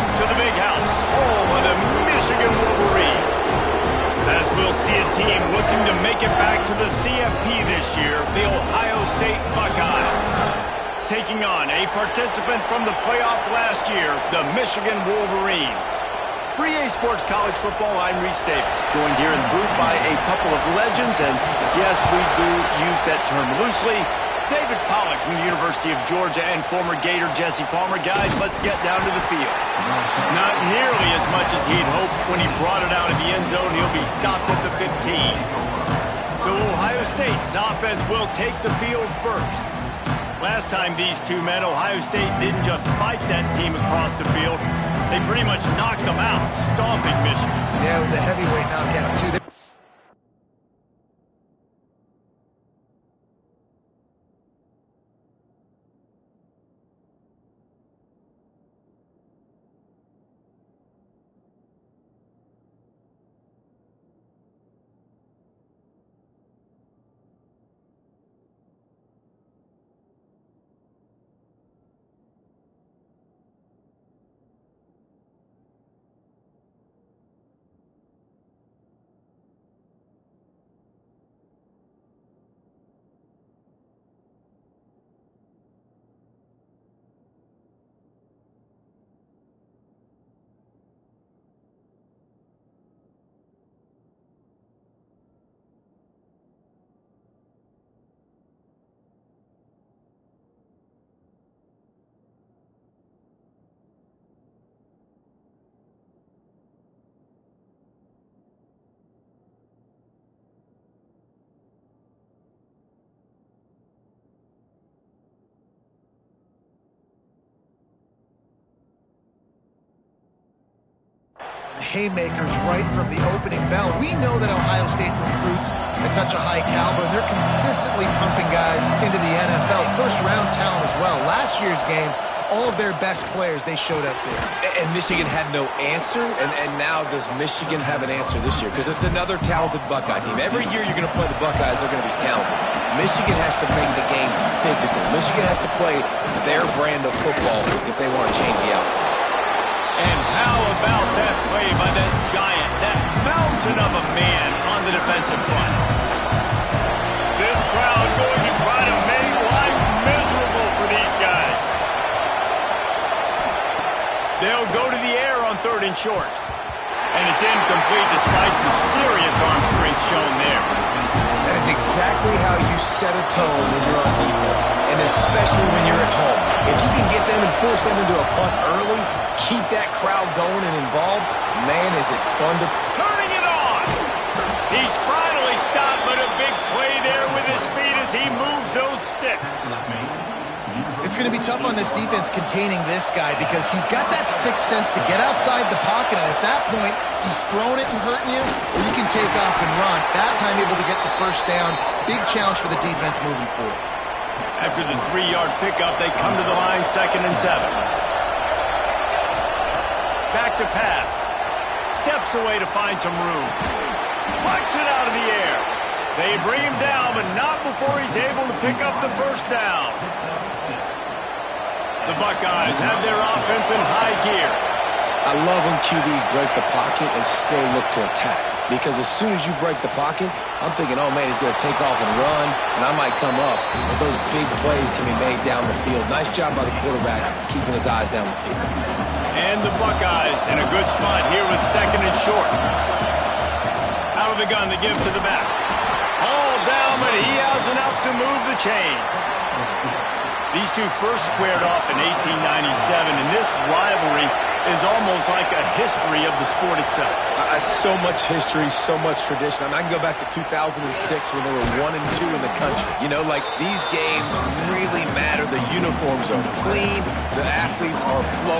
Welcome to the Big House, home of the Michigan Wolverines. As we'll see a team looking to make it back to the CFP this year, the Ohio State Buckeyes. Taking on a participant from the playoff last year, the Michigan Wolverines. For EA Sports College Football, I'm Reese Davis, joined here in the booth by a couple of legends, and yes, we do use that term loosely. David Pollack from the University of Georgia and former Gator Jesse Palmer. Guys, let's get down to the field. Not nearly as much as he'd hoped when he brought it out of the end zone. He'll be stopped at the 15. So Ohio State's offense will take the field first. Last time these two met, Ohio State didn't just fight that team across the field. They pretty much knocked them out, stomping Michigan. Yeah, it was a heavyweight knockout, too. Haymakers right from the opening bell. We know that Ohio State recruits at such a high caliber, and they're consistently pumping guys into the NFL. First-round talent as well. Last year's game, all of their best players, they showed up there. And Michigan had no answer, and now does Michigan have an answer this year? Because it's another talented Buckeye team. Every year you're going to play the Buckeyes, they're going to be talented. Michigan has to make the game physical. Michigan has to play their brand of football if they want to change the outcome. And how about that play by that giant, that mountain of a man on the defensive front? This crowd going to try to make life miserable for these guys. They'll go to the air on 3rd and short. And it's incomplete despite some serious arm strength shown there. That is exactly how you set a tone when you're on defense, and especially when you're at home. If you can get them and force them into a punt early, keep that crowd going and involved, man, is it fun to... Turning it on! He's finally stopped, but a big play there with his speed as he moves those sticks. It's going to be tough on this defense containing this guy because he's got that sixth sense to get outside the pocket, and at that point, he's throwing it and hurting you, or you can take off and run. That time able to get the first down. Big challenge for the defense moving forward. After the 3-yard pickup, they come to the line 2nd and 7. Back to pass. Steps away to find some room. Plucks it out of the air. They bring him down, but not before he's able to pick up the first down. The Buckeyes have their offense in high gear. I love when QBs break the pocket and still look to attack. Because as soon as you break the pocket, I'm thinking, oh, man, he's going to take off and run, and I might come up. But those big plays can be made down the field. Nice job by the quarterback keeping his eyes down the field. And the Buckeyes in a good spot here with 2nd and short. Out of the gun to give to the back. All down, but he has enough to move the chains. These two first squared off in 1897, and this rivalry is almost like a history of the sport itself. So much history, so much tradition. I mean, I can go back to 2006 when they were 1 and 2 in the country. You know, like, these games really matter. The uniforms are clean. The athletes are flowing.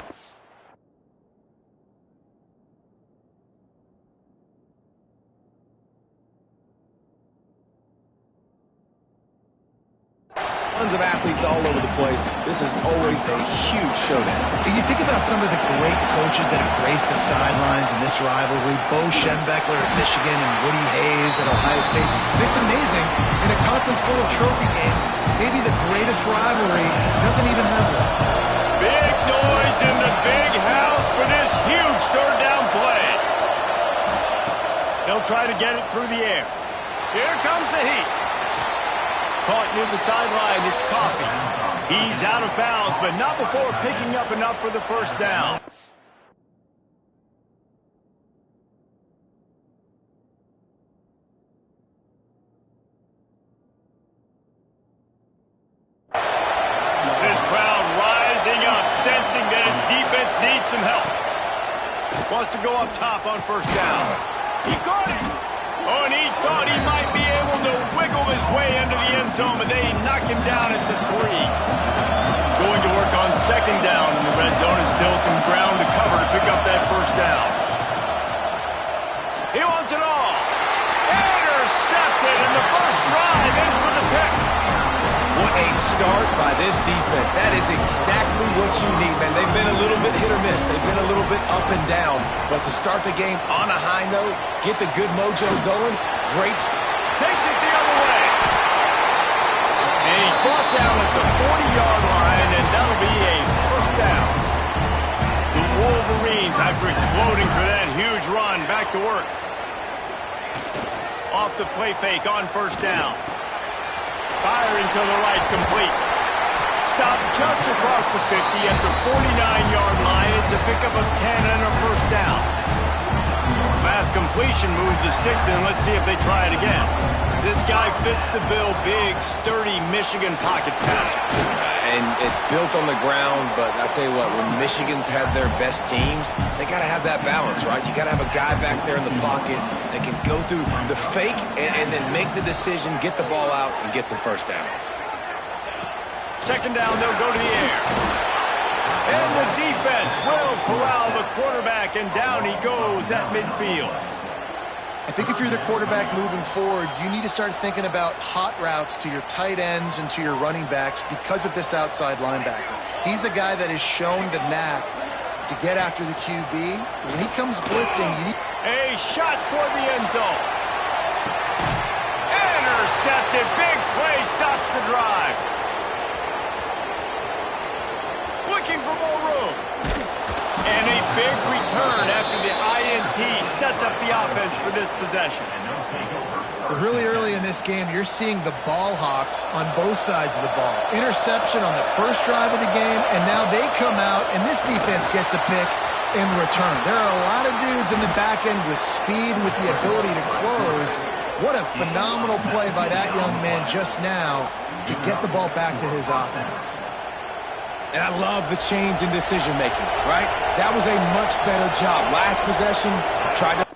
Tons of athletes all over the place. This is always a huge showdown. You think about some of the great coaches that have graced the sidelines in this rivalry. Bo Schembechler at Michigan and Woody Hayes at Ohio State. And it's amazing, in a conference full of trophy games, maybe the greatest rivalry doesn't even have one. Big noise in the Big House for this try to get it through the air. Here comes the heat. Caught near the sideline, it's Coffee. He's out of bounds, but not before picking up enough for the first down. This crowd rising up, sensing that its defense needs some help. Wants to go up top on first down. He caught it. Oh, and he thought he might be able to wiggle his way into the end zone, but they knock him down at the 3. Going to work on second down in the red zone, and still some ground to cover to pick up that first down. He wants it all. Intercepted, and the first drive ends with a pick. What a start by this defense. That is exactly what you need, man. They've been a little bit hit or miss. They've been a little bit up and down. But to start the game on a high note, get the good mojo going, great start. Takes it the other way. And he's brought down at the 40-yard line, and that'll be a first down. The Wolverines, after exploding for that huge run, back to work. Off the play fake on first down. Firing to the right, complete. Stopped just across the 50 at the 49-yard line. It's a pickup of 10 and a first down. Pass completion moved the sticks in. Let's see if they try it again. This guy fits the bill. Big, sturdy Michigan pocket passer. And it's built on the ground, but I'll tell you what, when Michigan's had their best teams, they got to have that balance, right? You got to have a guy back there in the pocket that can go through the fake and then make the decision, get the ball out, and get some first downs. Second down, they'll go to the air. And the defense will corral the quarterback, and down he goes at midfield. I think if you're the quarterback moving forward, you need to start thinking about hot routes to your tight ends and to your running backs because of this outside linebacker. He's a guy that has shown the knack to get after the QB. When he comes blitzing, you need... A shot toward the end zone. Intercepted. Big play stops the drive. Looking for more room. And a big return after the INT sets up the offense for this possession. Really early in this game, you're seeing the ball hawks on both sides of the ball. Interception on the first drive of the game, and now they come out, and this defense gets a pick in return. There are a lot of dudes in the back end with speed and with the ability to close. What a phenomenal play by that young man just now to get the ball back to his offense. And I love the change in decision-making, right? That was a much better job. Last possession, tried to...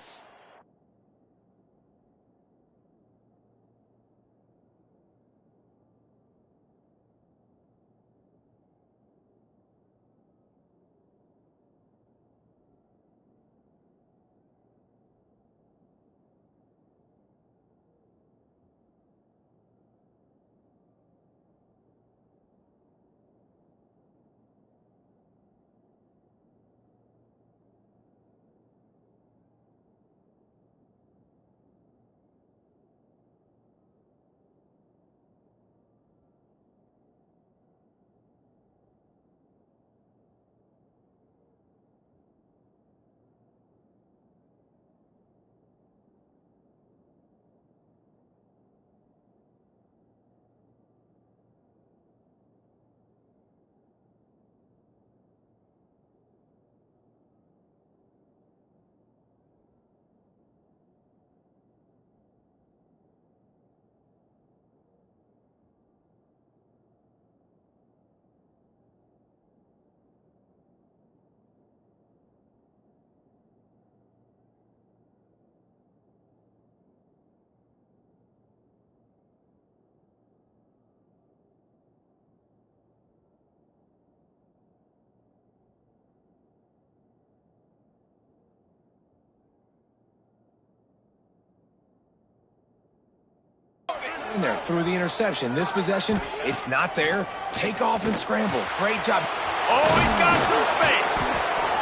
In there through the interception. This possession, it's not there. Take off and scramble. Great job. Oh, he's got some space.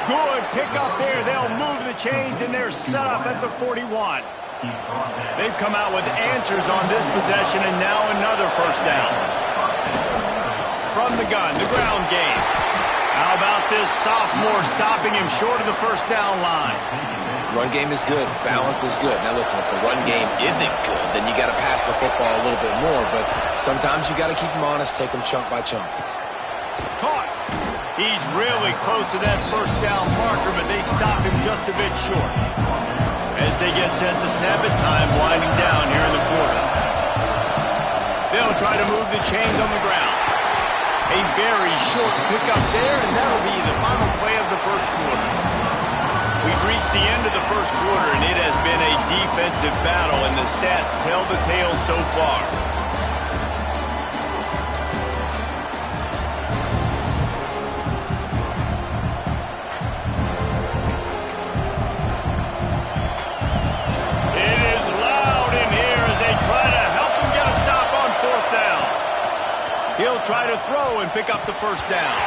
Good pick up there. They'll move the chains, and they're set up at the 41. They've come out with answers on this possession, and now another first down. From the gun, the ground game. How about this sophomore stopping him short of the first down line? Run game is good. Balance is good. Now, listen, if the run game isn't good, then you got to pass the football a little bit more. But sometimes you got to keep them honest, take them chunk by chunk. Caught. He's really close to that first down marker, but they stop him just a bit short. As they get set to snap it, time winding down here in the quarter. They'll try to move the chains on the ground. A very short pickup there, and that'll be the final play of the first quarter. We've reached the end of the first quarter, and it has been a defensive battle, and the stats tell the tale so far. It is loud in here as they try to help him get a stop on fourth down. He'll try to throw and pick up the first down.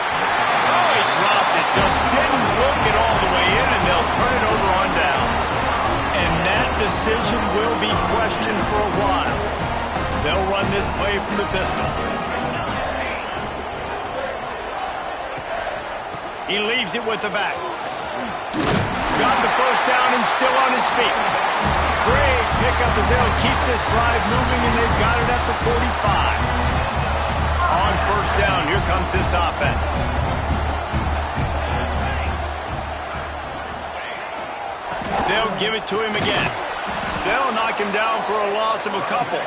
Oh, he dropped it. Just didn't look it all the way in, and they'll turn it over on downs. And that decision will be questioned for a while. They'll run this play from the pistol. He leaves it with the back. Got the first down and still on his feet. Great pickup as they'll keep this drive moving, and they've got it at the 45. On first down, here comes this offense. They'll give it to him again. They'll knock him down for a loss of a couple.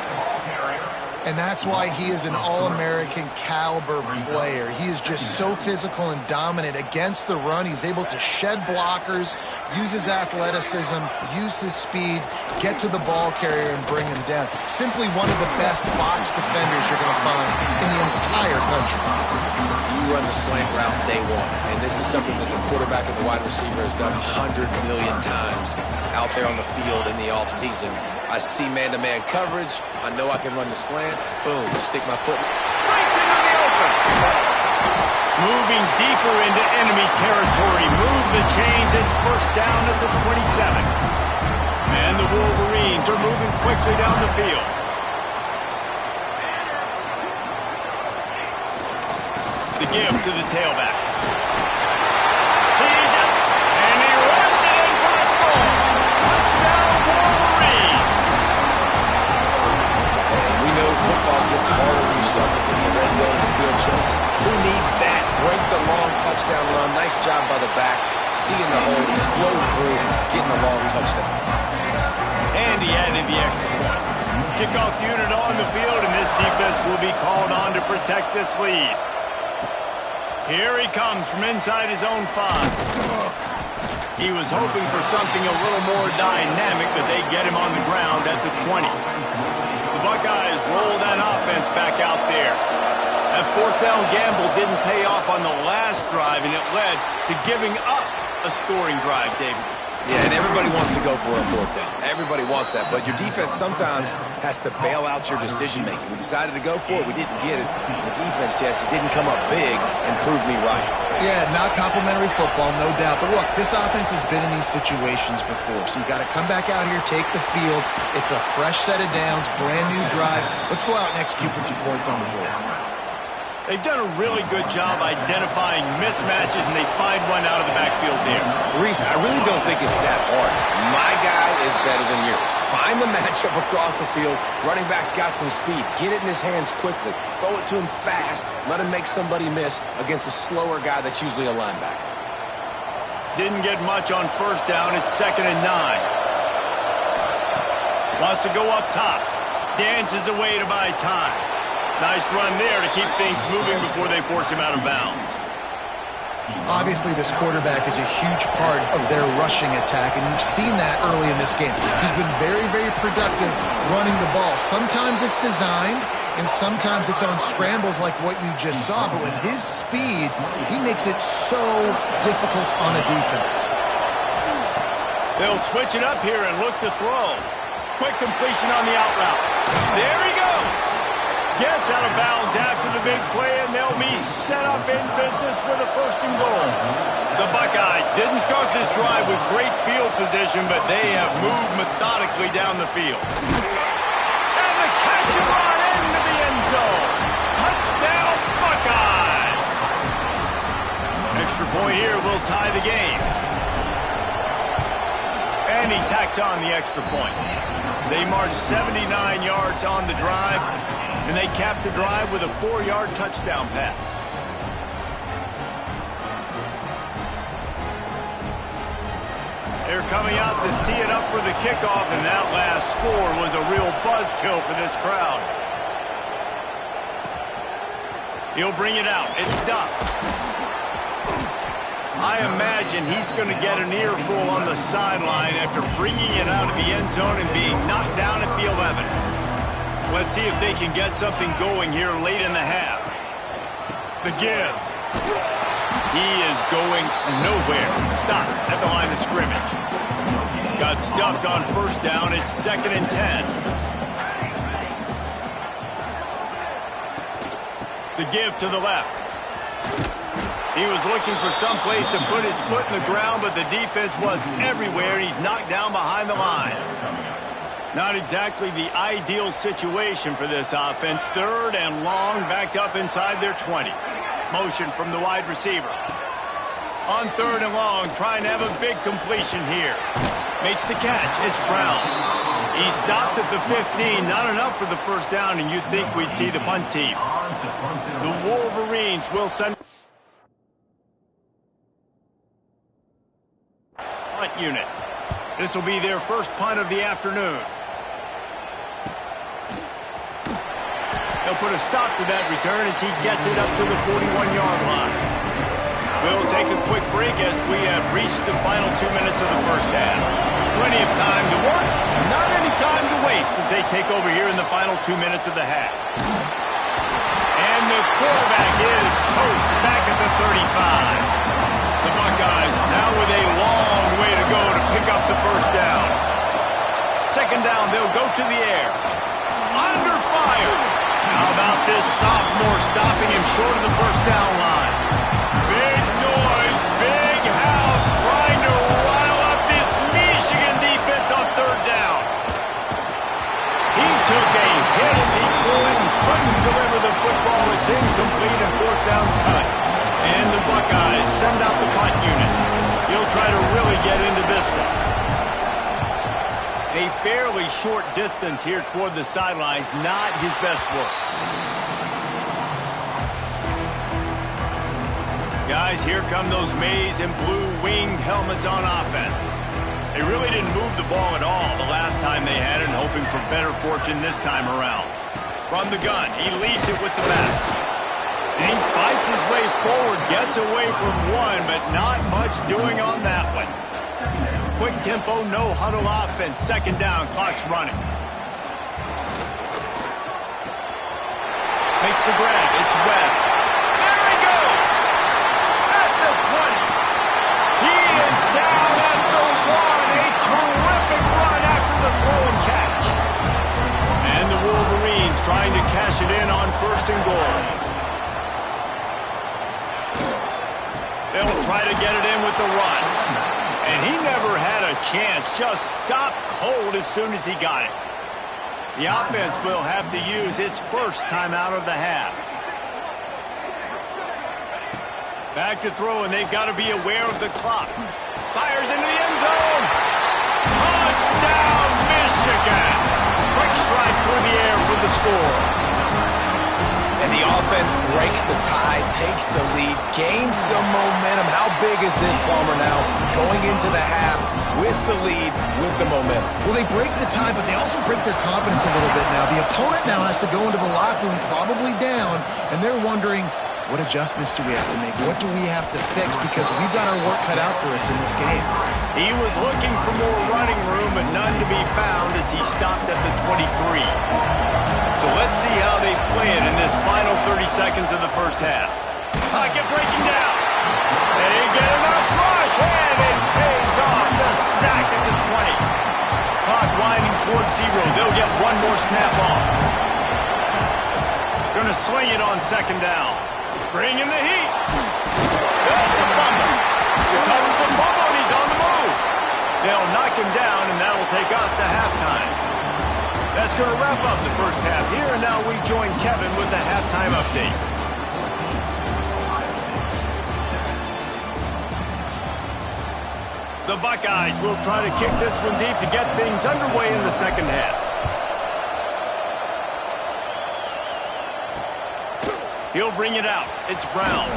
And that's why he is an All-American caliber player. He is just so physical and dominant against the run. He's able to shed blockers, use his athleticism, use his speed, get to the ball carrier and bring him down. Simply one of the best box defenders you're going to find in the entire country. You run the slant route day one, and this is something that the quarterback and the wide receiver has done 100 million times out there on the field in the offseason. I see man-to-man coverage. I know I can run the slant. Boom, stick my foot. Breaks into the open. Moving deeper into enemy territory. Move the chains. It's first down at the 27. And the Wolverines are moving quickly down the field. The give to the tailback. He's up, and he runs it in for the score. Touchdown, Wolverines. And we know football gets harder when you start to get in the red zone and the field tricks. Who needs that? Break the long touchdown run. Nice job by the back. Seeing the hole, explode through, getting a long touchdown. And he added the extra point. Kickoff unit on the field, and this defense will be called on to protect this lead. Here he comes from inside his own 5. He was hoping for something a little more dynamic, but they get him on the ground at the 20. The Buckeyes roll that offense back out there. That fourth down gamble didn't pay off on the last drive, and it led to giving up a scoring drive, David. Yeah, and everybody wants to go for a fourth down. Everybody wants that, but your defense sometimes has to bail out your decision-making. We decided to go for it. We didn't get it. The defense, Jesse, didn't come up big and prove me right. Yeah, not complimentary football, no doubt. But look, this offense has been in these situations before, so you got to come back out here, take the field. It's a fresh set of downs, brand new drive. Let's go out and execute, put some points on the board. They've done a really good job identifying mismatches, and they find one out of the backfield there. Reese, I really don't think it's that hard. My guy is better than yours. Find the matchup across the field. Running back's got some speed. Get it in his hands quickly. Throw it to him fast. Let him make somebody miss against a slower guy that's usually a linebacker. Didn't get much on first down. It's 2nd and 9. Wants to go up top. Dances away to buy time. Nice run there to keep things moving before they force him out of bounds. Obviously, this quarterback is a huge part of their rushing attack, and you've seen that early in this game. He's been very, very productive running the ball. Sometimes it's designed, and sometimes it's on scrambles like what you just saw. But with his speed, he makes it so difficult on a defense. They'll switch it up here and look to throw. Quick completion on the out route. There he goes. Gets out of bounds after the big play, and they'll be set up in business with a 1st and goal. The Buckeyes didn't start this drive with great field position, but they have moved methodically down the field. And the catch and run into the end zone. Touchdown, Buckeyes! extra point here will tie the game. And he tacks on the extra point. They march 79 yards on the drive, and they cap the drive with a 4-yard touchdown pass. They're coming out to tee it up for the kickoff, and that last score was a real buzzkill for this crowd. He'll bring it out. It's Duff. I imagine he's going to get an earful on the sideline after bringing it out of the end zone and being knocked down at the 11. Let's see if they can get something going here late in the half. The give. He is going nowhere. Stop at the line of scrimmage. Got stuffed on first down. It's 2nd and 10. The give to the left. He was looking for some place to put his foot in the ground, but the defense was everywhere. He's knocked down behind the line. Not exactly the ideal situation for this offense. 3rd and long, backed up inside their 20. Motion from the wide receiver. On 3rd and long, trying to have a big completion here. Makes the catch. It's Brown. He stopped at the 15. Not enough for the first down, and you'd think we'd see the punt team. The Wolverines will send punt unit. This will be their first punt of the afternoon. They'll put a stop to that return as he gets it up to the 41-yard line. We'll take a quick break as we have reached the final 2 minutes of the first half. Plenty of time to work, not any time to waste as they take over here in the final 2 minutes of the half. And the quarterback is toast back at the 35. The Buckeyes now with a long way to go to pick up the first down. 2nd down, they'll go to the air. Under fire. How about this sophomore stopping him short of the first down line? Big noise, big house, trying to rile up this Michigan defense on 3rd down. He took a hit as he pulled it and couldn't deliver the football. It's incomplete and 4th down's cut. And the Buckeyes send out the punt unit. He'll try to really get into this one. A fairly short distance here toward the sidelines, not his best work. Guys, here come those maize and blue winged helmets on offense. They really didn't move the ball at all the last time they had it, hoping for better fortune this time around. From the gun, he leads it with the back. And he fights his way forward, gets away from one, but not much doing on that one. Quick tempo, no huddle offense. 2nd down, clock's running. Makes the grab, it's Webb. There he goes! At the 20. He is down at the 1. A terrific run after the throw and catch. And the Wolverines trying to cash it in on 1st and goal. They'll try to get it in with the run. And he never had a chance, just stopped cold as soon as he got it. The offense will have to use its first timeout of the half. Back to throw, and they've got to be aware of the clock. Fires into the end zone. Touchdown, Michigan. Quick strike through the air for the score. And the offense breaks the tie, takes the lead, gains some momentum. How big is this, Palmer, now going into the half with the lead, with the momentum? Well, they break the tie, but they also break their confidence a little bit now. The opponent now has to go into the locker room probably down, and they're wondering, what adjustments do we have to make? What do we have to fix? Because we've got our work cut out for us in this game. He was looking for more running room, but none to be found as he stopped at the 23. So let's see how they play it in this final 30 seconds of the first half. Pocket breaking down. They get enough rush, and it pays off. The sack at the 20. Clock winding towards 0. They'll get one more snap off. Going to sling it on 2nd down. Bringing the heat. That's a fumble. Recovers the fumble, and he's on the move. They'll knock him down, and that'll take us to halftime. That's going to wrap up the first half here, and now we join Kevin with the halftime update. The Buckeyes will try to kick this one deep to get things underway in the second half. He'll bring it out. It's Brown.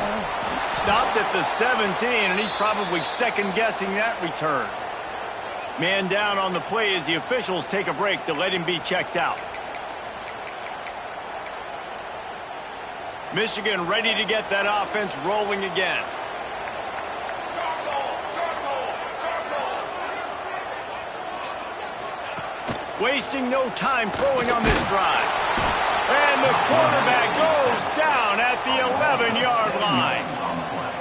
Stopped at the 17, and he's probably second-guessing that return. Man down on the play as the officials take a break to let him be checked out. Michigan ready to get that offense rolling again. Wasting no time throwing on this drive. And the quarterback goes down at the 11-yard line.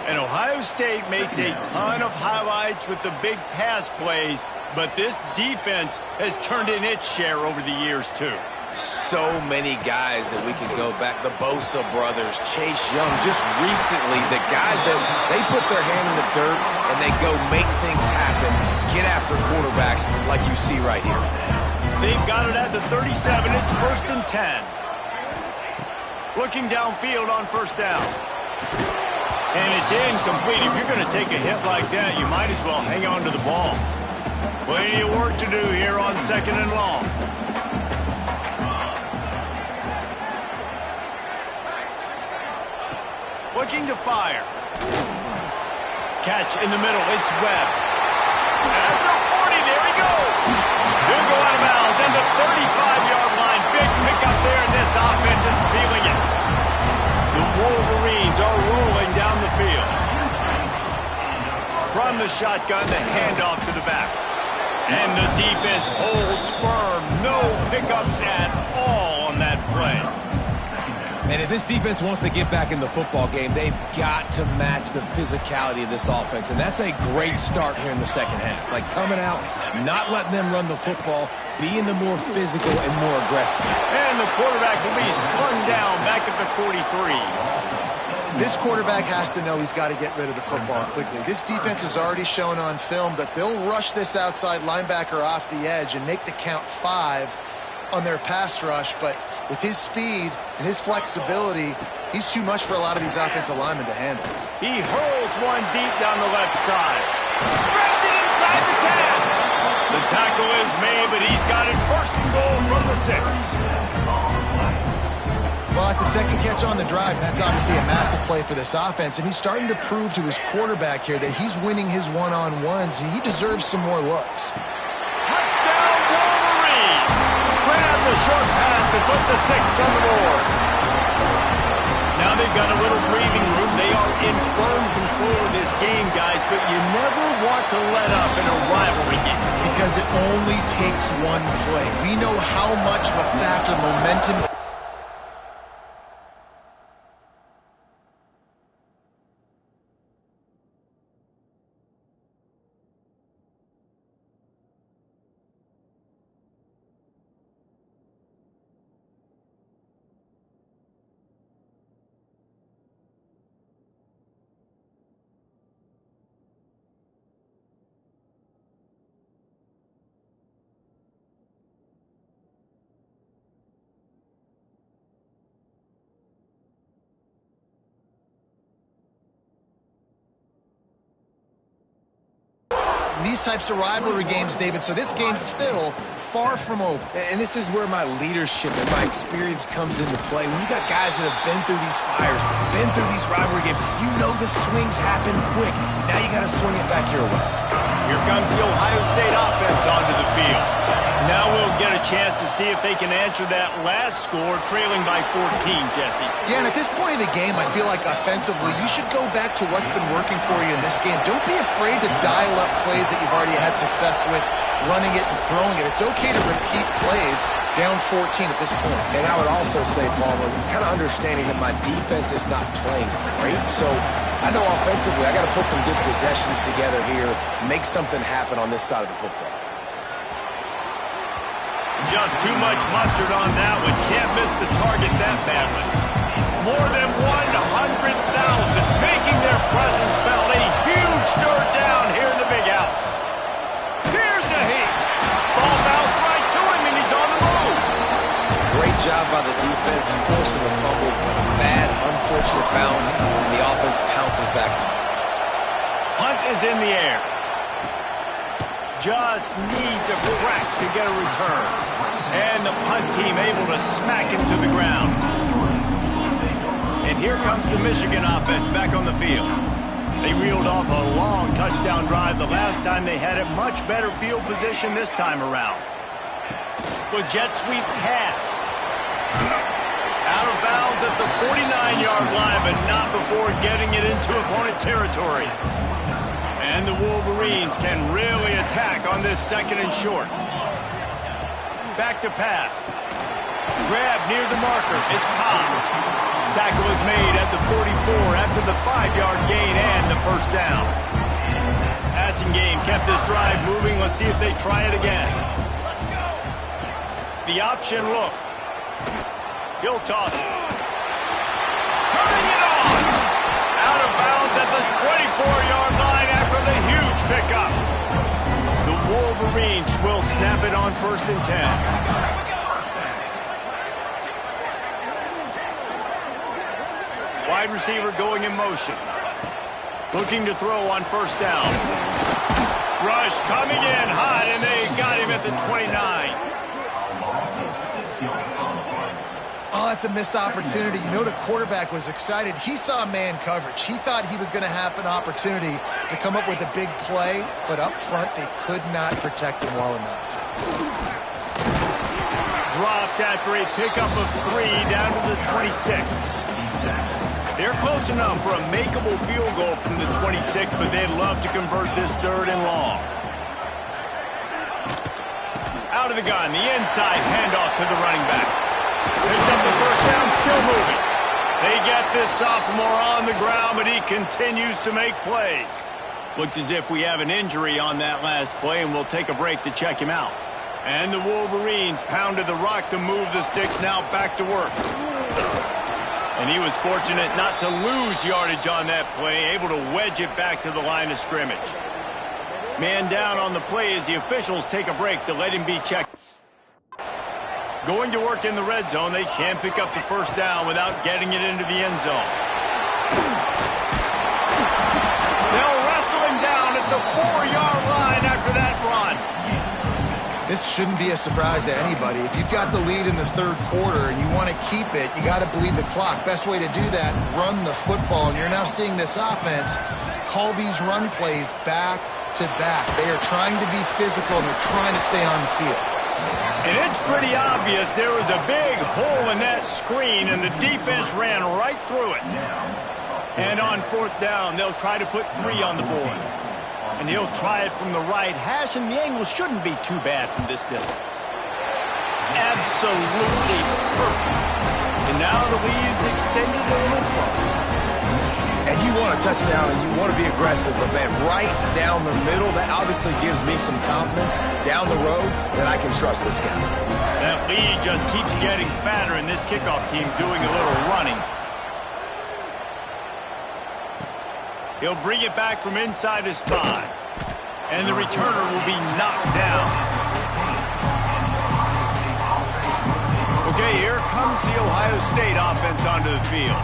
And Ohio State makes a ton of highlights with the big pass plays, but this defense has turned in its share over the years, too. So many guys that we can go back. The Bosa brothers, Chase Young, just recently, the guys that they put their hand in the dirt and they go make things happen, get after quarterbacks like you see right here. They've got it at the 37. It's 1st and 10. Looking downfield on first down. And it's incomplete. If you're going to take a hit like that, you might as well hang on to the ball. Plenty of work to do here on 2nd and long. Looking to fire. Catch in the middle. It's Webb. At the 40, there he goes. He'll go out of bounds and the 35-yard line. Big pickup there, and this offense is feeling it. The Wolverines are rolling down the field. From the shotgun, the handoff to the back. And the defense holds firm. No pickup at all on that play. And if this defense wants to get back in the football game, they've got to match the physicality of this offense. And that's a great start here in the second half. Like coming out, not letting them run the football, being the more physical and more aggressive. And the quarterback will be slung down back at the 43. This quarterback has to know he's got to get rid of the football quickly. This defense has already shown on film that they'll rush this outside linebacker off the edge and make the count 5 on their pass rush, but with his speed and his flexibility, he's too much for a lot of these offensive linemen to handle. He hurls one deep down the left side. Spreads it inside the 10. The tackle is made, but he's got it 1st and goal from the 6. Well, it's a second catch on the drive, and that's obviously a massive play for this offense, and he's starting to prove to his quarterback here that he's winning his one-on-ones, and he deserves some more looks. Touchdown, Wolverine! Grab the short pass to put the 6 on the board. Now they've got a little breathing room. They are in firm control of this game, guys, but you never want to let up in a rivalry game. Because it only takes one play. We know how much of a factor momentum... These types of rivalry games, David, so this game's still far from over. And this is where my leadership and my experience comes into play. When you got guys that have been through these fires, been through these rivalry games, you know the swings happen quick. Now you got to swing it back your way. Here comes the Ohio State offense onto the field. Now we'll get a chance to see if they can answer that last score, trailing by 14, Jesse. Yeah, and at this point of the game, I feel like offensively, you should go back to what's been working for you in this game. Don't be afraid to dial up plays that you've already had success with, running it and throwing it. It's okay to repeat plays down 14 at this point. And I would also say, Palmer, kind of understanding that my defense is not playing great, so I know offensively I got to put some good possessions together here, make something happen on this side of the football. Just too much mustard on that one. Can't miss the target that badly. More than 100,000 making their presence felt. A huge third down here in the big house. Here's a heat. Ball bounced right to him, and he's on the move. Great job by the defense, forcing the fumble, but a bad, unfortunate bounce, and the offense pounces back on. Punt is in the air. just needs a crack to get a return. And the punt team able to smack him to the ground. And here comes the Michigan offense back on the field. They reeled off a long touchdown drive the last time they had it. Much better field position this time around. With jet sweep pass. Out of bounds at the 49-yard line, but not before getting it into opponent territory. And the Wolverines can really attack on this second and short. Back to pass. Grab near the marker. It's Cobb. Tackle is made at the 44 after the 5-yard gain and the first down. Passing game kept this drive moving. Let's see if they try it again. The option look. He'll toss it. Turning it on. Out of bounds at the 24-yard line after the huge pickup. The Wolverines will snap it on 1st and 10. Wide receiver going in motion. Looking to throw on 1st down. Rush coming in hot, and they got him at the 29. Oh, that's a missed opportunity. You know the quarterback was excited. He saw man coverage. He thought he was going to have an opportunity to come up with a big play, but up front they could not protect him well enough. Dropped after a pickup of 3 down to the 26. They're close enough for a makeable field goal from the 26, but they'd love to convert this 3rd and long. Out of the gun, the inside handoff to the running back. Picks up the 1st down, still moving. They get this sophomore on the ground, but he continues to make plays. Looks as if we have an injury on that last play, and we'll take a break to check him out. And the Wolverines pounded the rock to move the sticks, now back to work. And he was fortunate not to lose yardage on that play, able to wedge it back to the line of scrimmage. Man down on the play as the officials take a break to let him be checked. Going to work in the red zone, they can't pick up the 1st down without getting it into the end zone. They'll wrestle him down at the 4-yard line after that run. This shouldn't be a surprise to anybody. If you've got the lead in the 3rd quarter and you want to keep it, you got to bleed the clock. Best way to do that, run the football. And you're now seeing this offense call these run plays back to back. They are trying to be physical and they're trying to stay on the field. And it's pretty obvious there was a big hole in that screen, and the defense ran right through it. And on 4th down, they'll try to put 3 on the board. And he'll try it from the right hash, and the angle shouldn't be too bad from this distance. Absolutely perfect. And now the lead is extended a little further. And you want a touchdown and you want to be aggressive, but man, right down the middle, that obviously gives me some confidence down the road that I can trust this guy. That lead just keeps getting fatter, and this kickoff team doing a little running. He'll bring it back from inside his 5. And the returner will be knocked down. Okay, here comes the Ohio State offense onto the field.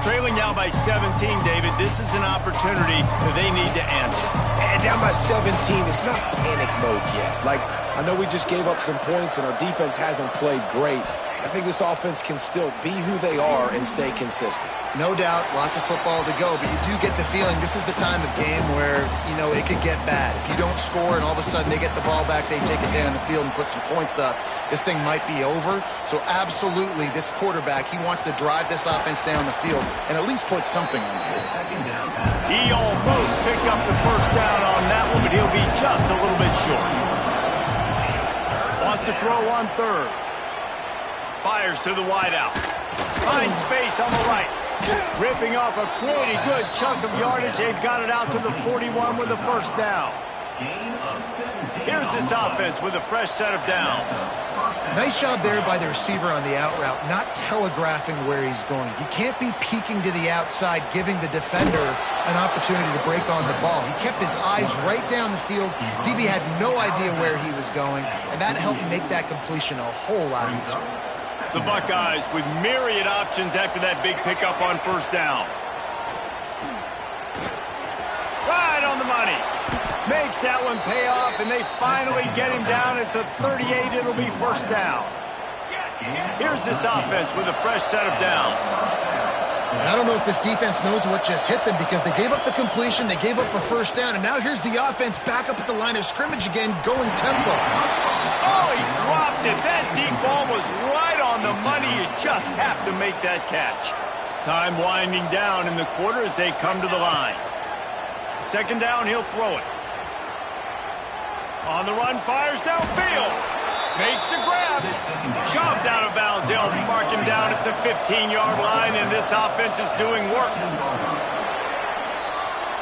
Trailing now by 17, David. This is an opportunity that they need to answer. And down by 17, it's not panic mode yet. Like, I know we just gave up some points and our defense hasn't played great. I think this offense can still be who they are and stay consistent. No doubt, lots of football to go, but you do get the feeling this is the time of game where, you know, it could get bad. If you don't score and all of a sudden they get the ball back, they take it down the field and put some points up, this thing might be over. So absolutely, this quarterback, he wants to drive this offense down the field and at least put something on the board. He almost picked up the 1st down on that one, but he'll be just a little bit short. Wants to throw on 3rd. Fires to the wideout. Finds space on the right. Ripping off a pretty good chunk of yardage. They've got it out to the 41 with the 1st down. Here's this offense with a fresh set of downs. Nice job there by the receiver on the out route, not telegraphing where he's going. He can't be peeking to the outside, giving the defender an opportunity to break on the ball. He kept his eyes right down the field. DB had no idea where he was going, and that helped make that completion a whole lot easier. The Buckeyes with myriad options after that big pickup on 1st down. Right on the money. Make Makes that one pay off, and they finally get him down at the 38. It'll be first down. Here's this offense with a fresh set of downs. I don't know if this defense knows what just hit them because they gave up the completion, they gave up a first down, and now here's the offense back up at the line of scrimmage again, going tempo. Oh, he dropped it. That deep ball was right on the money. You just have to make that catch. Time winding down in the quarter as they come to the line. Second down, he'll throw it. On the run, fires downfield. Makes the grab. Shoved out of bounds. They'll mark him down at the 15-yard line, and this offense is doing work.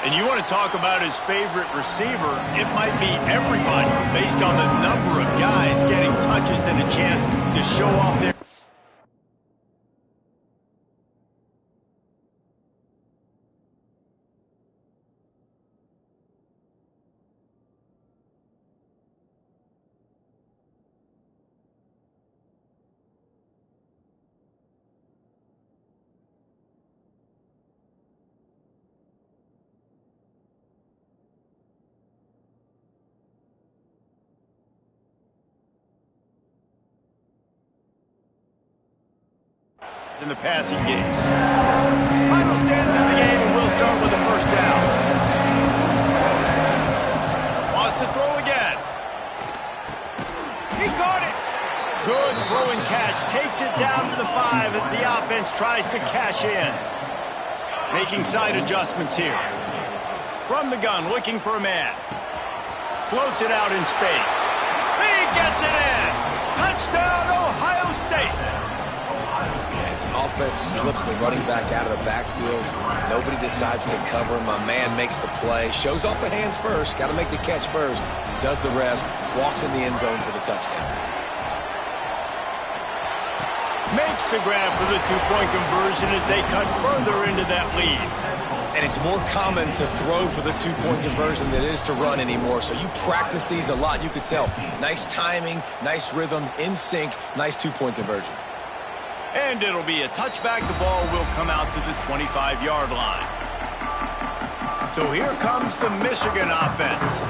And you want to talk about his favorite receiver, it might be everybody based on the number of guys getting touches and a chance to show off their... in the passing game. Final stand to the game, and we'll start with the first down. Wants to throw again. He caught it. Good throw and catch. Takes it down to the 5 as the offense tries to cash in. Making side adjustments here. From the gun, looking for a man. Floats it out in space. He gets it in. Touchdown, Ohio State. Offense slips the running back out of the backfield. Nobody decides to cover him. My man makes the play. Shows off the hands first. Got to make the catch first. Does the rest. Walks in the end zone for the touchdown. Makes the grab for the two-point conversion as they cut further into that lead. And it's more common to throw for the two-point conversion than it is to run anymore. So you practice these a lot. You could tell. Nice timing, nice rhythm, in sync, nice two-point conversion. And it'll be a touchback. The ball will come out to the 25-yard line. So here comes the Michigan offense.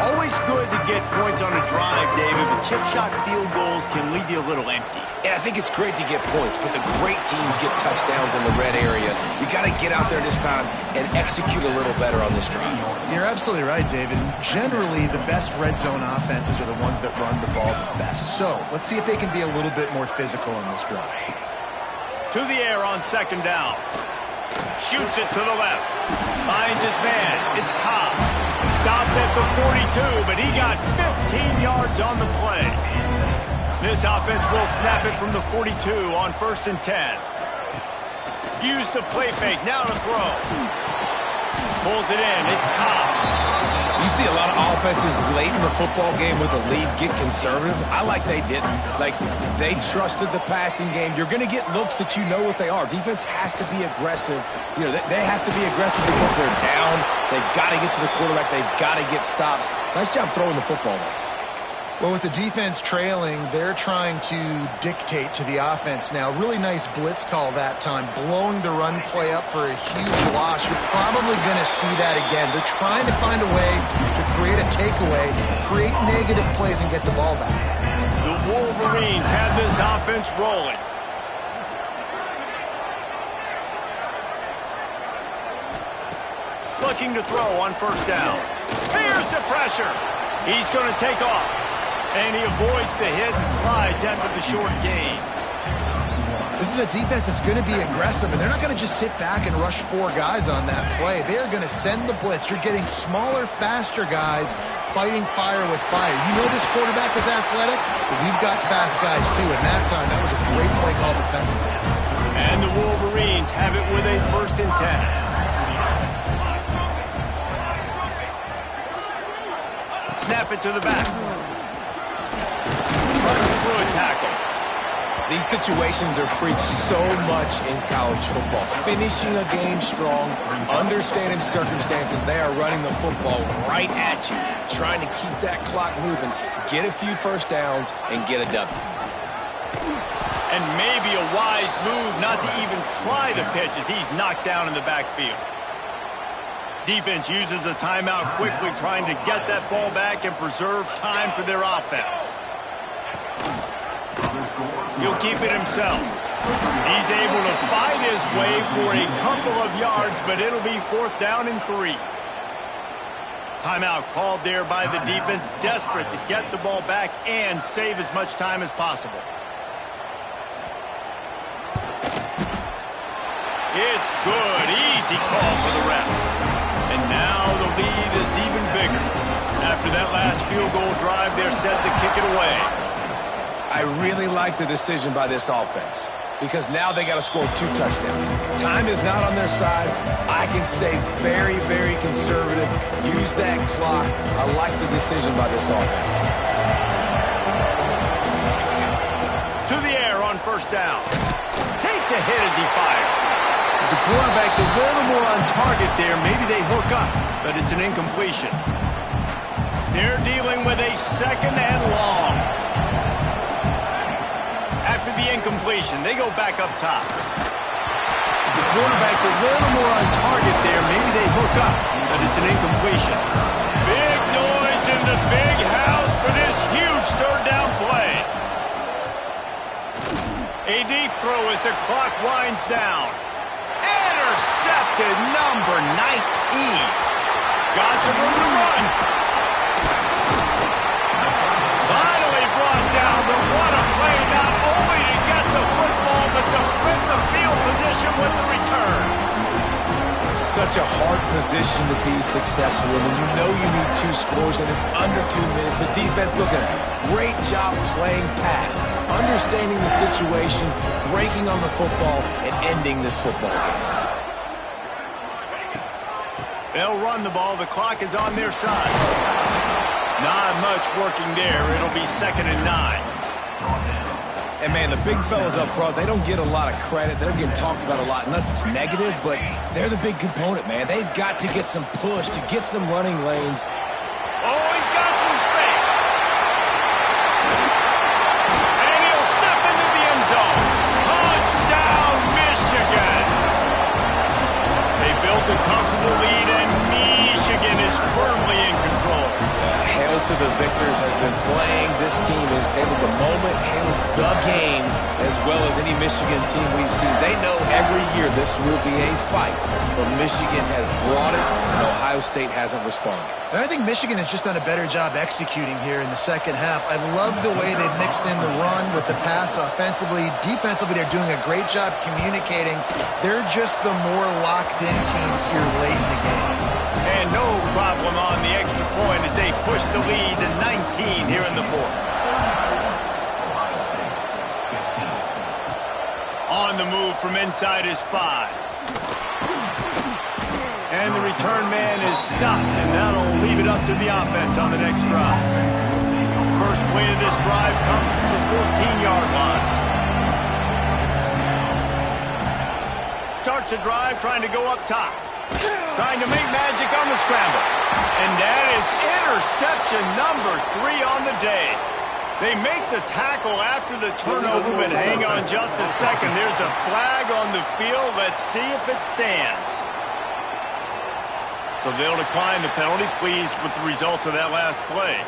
Always good to get points on a drive, David, but chip shot field goals can leave you a little empty. And I think it's great to get points, but the great teams get touchdowns in the red area. You got to get out there this time and execute a little better on this drive. You're absolutely right, David. Generally, the best red zone offenses are the ones that run the ball the best. So let's see if they can be a little bit more physical on this drive. To the air on second down. Shoots it to the left. Finds his man. It's Cobb. Stopped at the 42, but he got 15 yards on the play. This offense will snap it from the 42 on 1st and 10. Use the play fake. Now to throw. Pulls it in. It's Cobb. You see a lot of offenses late in the football game with a lead get conservative. I like they didn't. Like, they trusted the passing game. You're going to get looks that you know what they are. Defense has to be aggressive. You know, they have to be aggressive because they're down. They've got to get to the quarterback. They've got to get stops. Nice job throwing the football, though. Well, with the defense trailing, they're trying to dictate to the offense now. Really nice blitz call that time, blowing the run play up for a huge loss. You're probably going to see that again. They're trying to find a way to create a takeaway, create negative plays, and get the ball back. The Wolverines have this offense rolling. Looking to throw on 1st down. Here's the pressure. He's going to take off. And he avoids the hit and slides after the short gain. This is a defense that's going to be aggressive, and they're not going to just sit back and rush 4 guys on that play. They're going to send the blitz. You're getting smaller, faster guys fighting fire with fire. You know this quarterback is athletic, but we've got fast guys too, and that time that was a great play call defensively. And the Wolverines have it with a 1st and 10. Snap it to the back. Runs through a tackle. These situations are preached so much in college football. Finishing a game strong, understanding circumstances. They are running the football right at you, trying to keep that clock moving, get a few first downs, and get a W. And maybe a wise move not to even try the pitch as he's knocked down in the backfield. defense uses a timeout quickly, trying to get that ball back and preserve time for their offense. He'll keep it himself. He's able to fight his way for a couple of yards, but it'll be 4th down and 3. Timeout called there by the defense, desperate to get the ball back and save as much time as possible. It's good. Easy call for the ref. And now the lead is even bigger. After that last field goal drive, they're set to kick it away. I really like the decision by this offense because now they got to score 2 touchdowns. Time is not on their side. I can stay very, very conservative. Use that clock. I like the decision by this offense. To the air on 1st down. Takes a hit as he fires. If the quarterback's a little more on target there, maybe they hook up, but it's an incompletion. They're dealing with a 2nd and long. After the incompletion, they go back up top. If the quarterback's a little more on target there, maybe they hook up, but it's an incompletion. Big noise in the big house for this huge 3rd down play. A deep throw as the clock winds down. Intercepted, number 19. Got some room to run. Finally brought down, but what a play, not only to get the football, but to flip the field position with the return. Such a hard position to be successful in when you know you need 2 scores and it's under 2 minutes. The defense looking great job playing pass, understanding the situation, breaking on the football, and ending this football game. They'll run the ball. The clock is on their side. Not much working there. It'll be 2nd and 9. And, man, the big fellas up front, they don't get a lot of credit. They're getting talked about a lot unless it's negative, but they're the big component, man. They've got to get some push, to get some running lanes. Oh, he's got some space. And he'll step into the end zone. Touchdown, Michigan. They built a comfortable lead, and Michigan is firmly in control. Hail to the victors has been playing. This team has handled the moment, handled the game as well as any Michigan team we've seen. They know every year this will be a fight, but Michigan has brought it, and Ohio State hasn't responded. And I think Michigan has just done a better job executing here in the 2nd half. I love the way they've mixed in the run with the pass offensively. Defensively, they're doing a great job communicating. They're just the more locked-in team here late in the game. And no problem on the extra point as they push the lead to 19 here in the 4th. On the move from inside is 5. And the return man is stopped, and that'll leave it up to the offense on the next drive. First play of this drive comes from the 14-yard line. Starts the drive trying to go up top. Trying to make magic on the scramble. And that is interception number 3 on the day. They make the tackle after the turnover, but hang on just a second. There's a flag on the field. Let's see if it stands. So they'll decline the penalty, pleased with the results of that last play.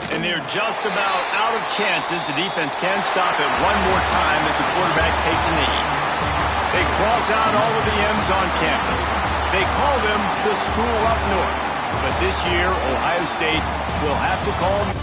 And they're just about out of chances. The defense can stop it one more time as the quarterback takes a knee. They cross out all of the M's on campus. They call them the school up north. But this year, Ohio State will have to call them